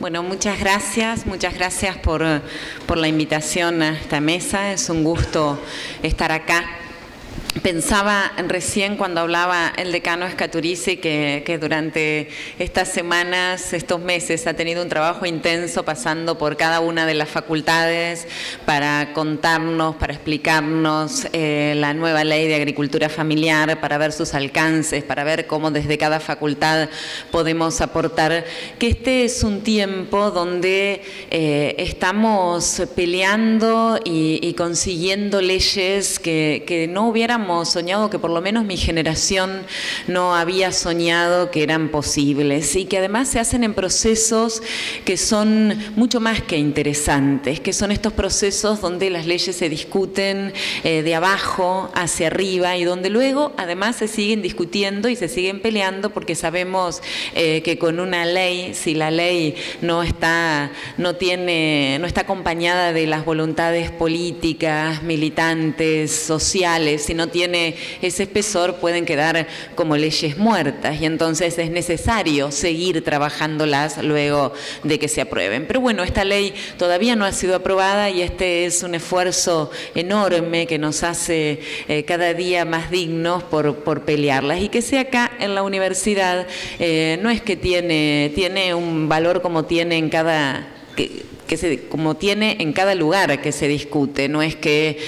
Bueno, muchas gracias por la invitación a esta mesa. Es un gusto estar acá. Pensaba recién cuando hablaba el decano Escaturici que durante estas semanas, estos meses, ha tenido un trabajo intenso pasando por cada una de las facultades para contarnos, para explicarnos la nueva ley de agricultura familiar, para ver sus alcances, para ver cómo desde cada facultad podemos aportar. Que este es un tiempo donde estamos peleando y consiguiendo leyes que no hubiéramos soñado, que por lo menos mi generación no había soñado que eran posibles, y que además se hacen en procesos que son mucho más que interesantes, que son estos procesos donde las leyes se discuten de abajo hacia arriba y donde luego además se siguen discutiendo y se siguen peleando, porque sabemos que con una ley, si la ley no está acompañada de las voluntades políticas, militantes, sociales, si no tiene ese espesor, pueden quedar como leyes muertas, y entonces es necesario seguir trabajándolas luego de que se aprueben. Pero bueno, esta ley todavía no ha sido aprobada y este es un esfuerzo enorme que nos hace cada día más dignos por pelearlas. Y que sea acá en la universidad, no es que tiene un valor como tiene en cada... como tiene en cada lugar que se discute. No es que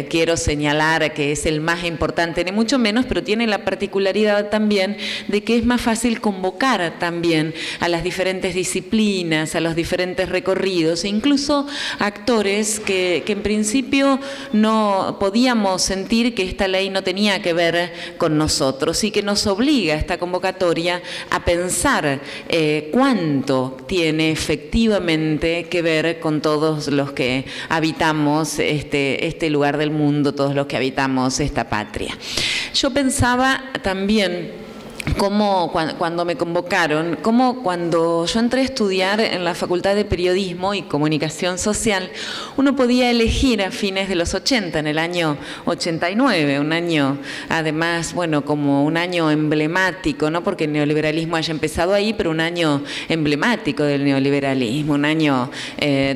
quiero señalar que es el más importante, ni mucho menos, pero tiene la particularidad también de que es más fácil convocar también a las diferentes disciplinas, a los diferentes recorridos, e incluso actores que en principio no podíamos sentir que esta ley no tenía que ver con nosotros, y que nos obliga esta convocatoria a pensar cuánto tiene efectivamente que ver con todos los que habitamos este lugar del mundo, todos los que habitamos esta patria. Yo pensaba también cómo cuando me convocaron, cómo cuando yo entré a estudiar en la Facultad de Periodismo y Comunicación Social, uno podía elegir a fines de los 80, en el año 89, un año además, bueno, como un año emblemático, no porque el neoliberalismo haya empezado ahí, pero un año emblemático del neoliberalismo, un año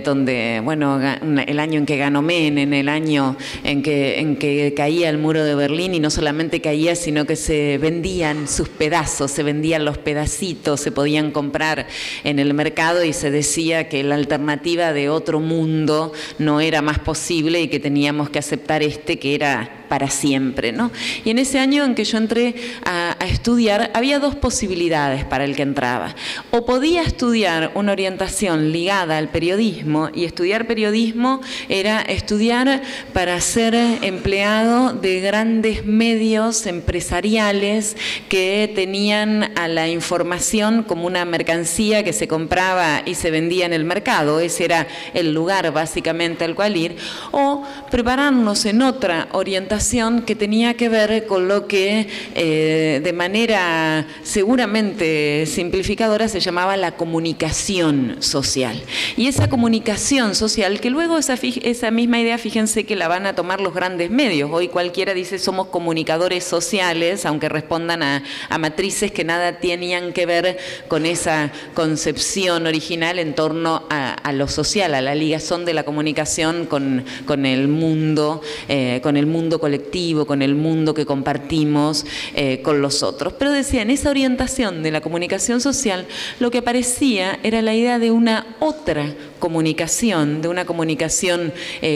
donde, bueno, el año en que ganó Menem, el año en que caía el muro de Berlín, y no solamente caía, sino que se vendían sus pedazos, se vendían los pedacitos, se podían comprar en el mercado, y se decía que la alternativa de otro mundo no era más posible y que teníamos que aceptar que era para siempre, ¿no? Y en ese año en que yo entré a estudiar, había dos posibilidades para el que entraba. O podía estudiar una orientación ligada al periodismo, y estudiar periodismo era estudiar para ser empleado de grandes medios empresariales que tenían a la información como una mercancía que se compraba y se vendía en el mercado. Ese era el lugar básicamente al cual ir. O prepararnos en otra orientación que tenía que ver con lo que de manera seguramente simplificadora se llamaba la comunicación social. Y esa comunicación social, que luego esa misma idea, fíjense que la van a tomar los grandes medios. Hoy cualquiera dice somos comunicadores sociales, aunque respondan a matrices que nada tenían que ver con esa concepción original en torno a lo social, a la ligazón de la comunicación con el mundo colectivo, con el mundo que compartimos con los otros. Pero decía, en esa orientación de la comunicación social, lo que aparecía era la idea de una otra comunicación, de una comunicación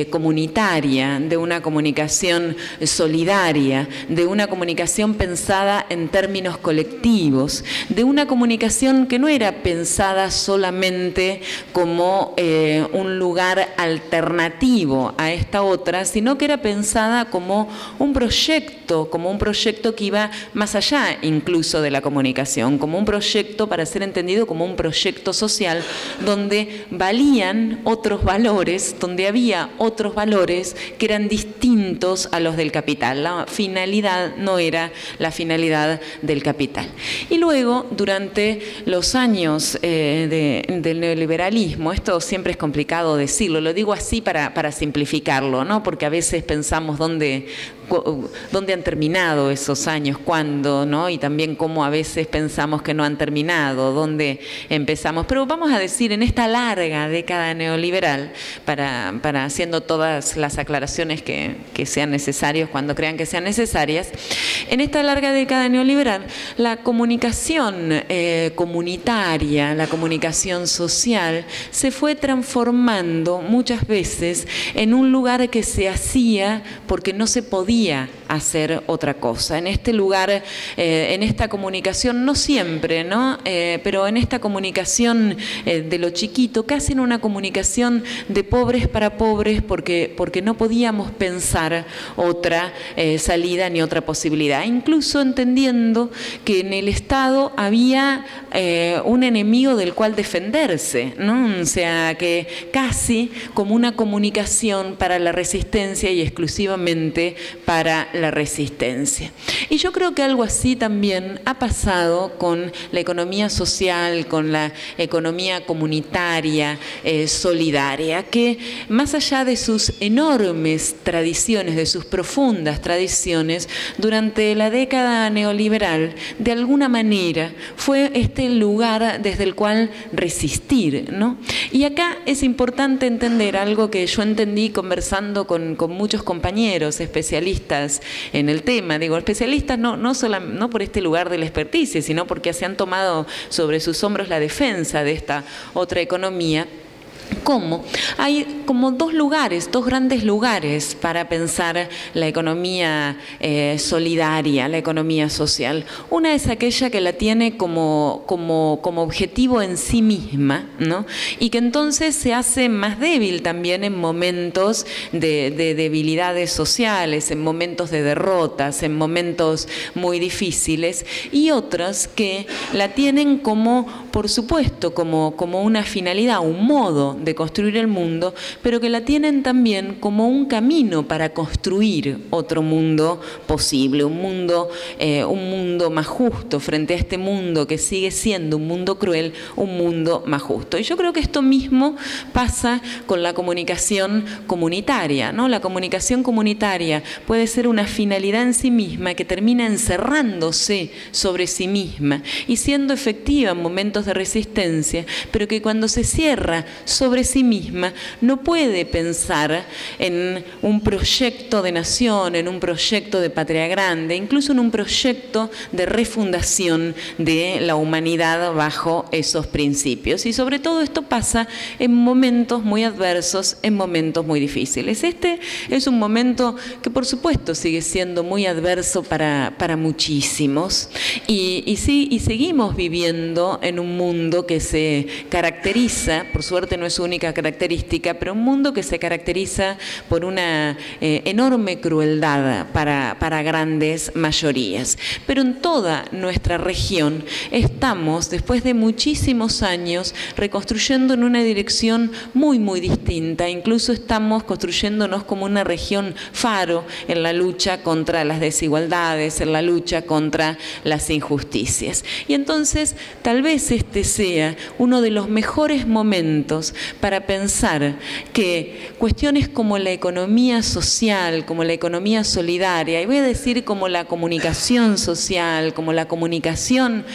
comunitaria, de una comunicación solidaria, de una comunicación pensada en términos colectivos, de una comunicación que no era pensada solamente como un lugar alternativo a esta otra, sino que era pensada como un proyecto que iba más allá incluso de la comunicación, como un proyecto, para ser entendido como un proyecto social, donde valían otros valores, donde había otros valores que eran distintos a los del capital. La finalidad no era la finalidad del capital. Y luego, durante los años del neoliberalismo, esto siempre es complicado decirlo, lo digo así para simplificarlo, ¿no? Porque a veces pensamos dónde han terminado esos años, cuándo, ¿no? Y también cómo a veces pensamos que no han terminado, dónde empezamos. Pero vamos a decir, en esta larga década neoliberal, para haciendo todas las aclaraciones que sean necesarias cuando crean que sean necesarias, en esta larga década neoliberal, la comunicación comunitaria, la comunicación social, se fue transformando muchas veces en un lugar que se hacía porque no se podía hacer otra cosa. En este lugar, en esta comunicación, no siempre, ¿no? Pero en esta comunicación de lo chiquito, casi en una comunicación de pobres para pobres, porque no podíamos pensar otra salida ni otra posibilidad. Incluso entendiendo que en el Estado había un enemigo del cual defenderse, ¿no? O sea, que casi como una comunicación para la resistencia y exclusivamente para la resistencia. Y yo creo que algo así también ha pasado con la economía social, con la economía comunitaria, solidaria, que más allá de sus enormes tradiciones, de sus profundas tradiciones, durante la década neoliberal, de alguna manera fue este lugar desde el cual resistir, ¿no? Y acá es importante entender algo que yo entendí conversando con muchos compañeros especialistas en el tema. Digo, especialistas no por este lugar de la experticia, sino porque se han tomado sobre sus hombros la defensa de esta otra economía. ¿Cómo? Hay como dos grandes lugares para pensar la economía solidaria, la economía social. Una es aquella que la tiene como objetivo en sí misma, ¿no? Y que entonces se hace más débil también en momentos de debilidades sociales, en momentos de derrotas, en momentos muy difíciles, y otras que la tienen como, por supuesto, como una finalidad, un modo de construir el mundo, pero que la tienen también como un camino para construir otro mundo posible, un mundo más justo frente a este mundo que sigue siendo un mundo cruel, un mundo más justo. Y yo creo que esto mismo pasa con la comunicación comunitaria, ¿no? La comunicación comunitaria puede ser una finalidad en sí misma que termina encerrándose sobre sí misma y siendo efectiva en momentos de resistencia, pero que cuando se cierra sobre sí misma no puede pensar en un proyecto de nación, en un proyecto de patria grande, incluso en un proyecto de refundación de la humanidad bajo esos principios. Y sobre todo esto pasa en momentos muy adversos, en momentos muy difíciles. Este es un momento que por supuesto sigue siendo muy adverso para muchísimos y seguimos viviendo en un mundo que se caracteriza, por suerte no es su única característica, pero un mundo que se caracteriza por una enorme crueldad para grandes mayorías. Pero en toda nuestra región estamos, después de muchísimos años, reconstruyendo en una dirección muy, muy distinta. Incluso estamos construyéndonos como una región faro en la lucha contra las desigualdades, en la lucha contra las injusticias. Y entonces, tal vez este sea uno de los mejores momentos para pensar que cuestiones como la economía social, como la economía solidaria, y voy a decir como la comunicación social, como la comunicación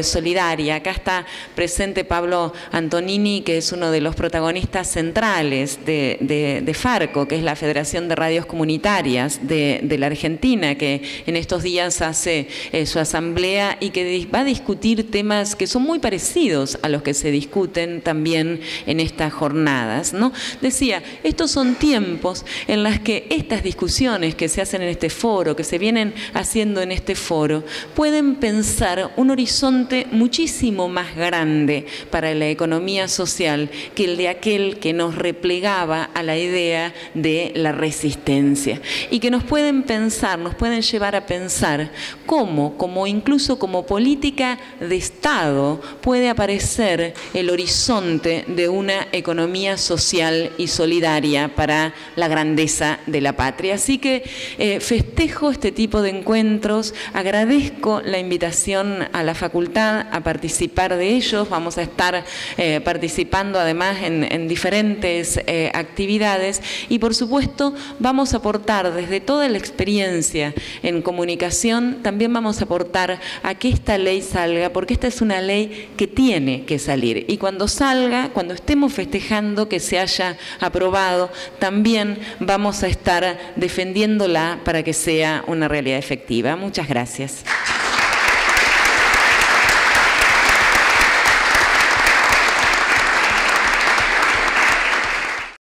solidaria. Acá está presente Pablo Antonini, que es uno de los protagonistas centrales de Farco, que es la Federación de Radios Comunitarias de la Argentina, que en estos días hace su asamblea y que va a discutir temas que son muy parecidos a los que se discuten también en estas jornadas, ¿no? Decía, estos son tiempos en los que estas discusiones que se hacen en este foro, que se vienen haciendo en este foro, pueden pensar un horizonte muchísimo más grande para la economía social que el de aquel que nos replegaba a la idea de la resistencia. Y que nos pueden llevar a pensar cómo, incluso como política de Estado, puede aparecer el horizonte de una una economía social y solidaria para la grandeza de la patria. Así que festejo este tipo de encuentros, agradezco la invitación a la facultad a participar de ellos. Vamos a estar participando además en diferentes actividades y por supuesto vamos a aportar desde toda la experiencia en comunicación, también vamos a aportar a que esta ley salga, porque esta es una ley que tiene que salir y cuando salga, cuando estemos festejando que se haya aprobado, también vamos a estar defendiéndola para que sea una realidad efectiva. Muchas gracias.